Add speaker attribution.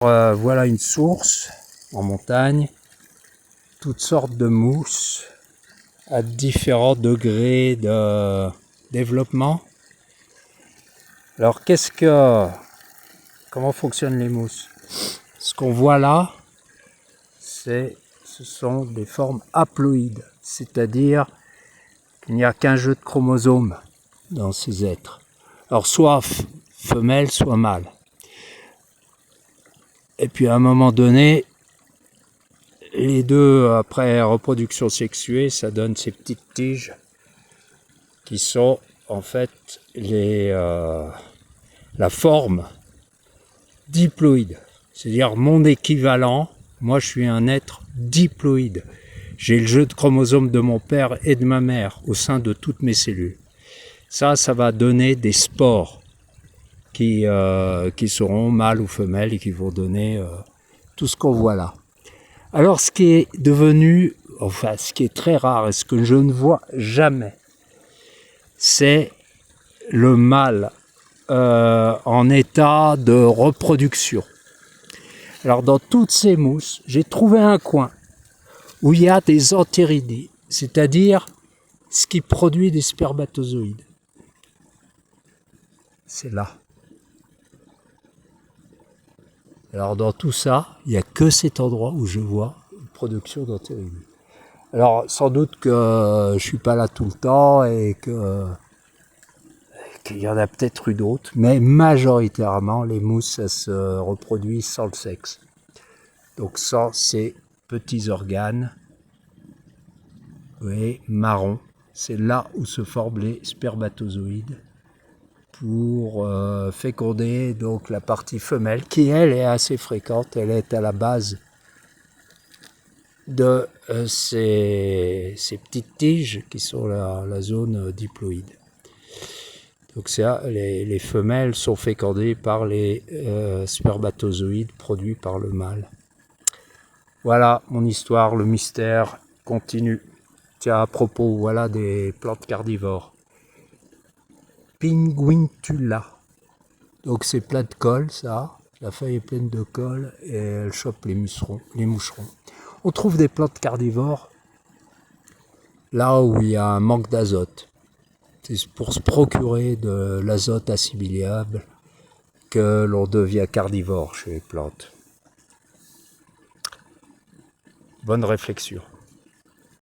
Speaker 1: Voilà une source en montagne, toutes sortes de mousses à différents degrés de développement. Alors comment fonctionnent les mousses? Ce qu'on voit là, ce sont des formes haploïdes, c'est-à-dire qu'il n'y a qu'un jeu de chromosomes dans ces êtres. Alors soit femelle, soit mâle. Et puis à un moment donné, les deux, après reproduction sexuée, ça donne ces petites tiges qui sont en fait la forme diploïde. C'est-à-dire mon équivalent, moi je suis un être diploïde. J'ai le jeu de chromosomes de mon père et de ma mère au sein de toutes mes cellules. Ça va donner des spores qui seront mâles ou femelles et qui vont donner tout ce qu'on voit là. Alors ce qui est devenu, enfin ce qui est très rare et ce que je ne vois jamais, c'est le mâle en état de reproduction. Alors dans toutes ces mousses, j'ai trouvé un coin où il y a des entéridés, c'est-à-dire ce qui produit des spermatozoïdes. C'est là. Alors dans tout ça, il n'y a que cet endroit où je vois une production d'entéridés. Alors sans doute que je suis pas là tout le temps et qu'il y en a peut-être eu d'autres, mais majoritairement les mousses ça se reproduit sans le sexe. Donc sans ces petits organes, vous voyez, marron, c'est là où se forment les spermatozoïdes pour féconder donc la partie femelle qui elle est assez fréquente, elle est à la base de ces petites tiges qui sont la zone diploïde. Donc les femelles sont fécondées par les spermatozoïdes produits par le mâle. Voilà mon histoire, le mystère continue. Tiens, à propos, voilà des plantes carnivores. Pinguintula. Donc c'est plein de colle, ça. La feuille est pleine de colle et elle chope les moucherons. On trouve des plantes carnivores là où il y a un manque d'azote. C'est pour se procurer de l'azote assimilable que l'on devient carnivore chez les plantes. Bonne réflexion.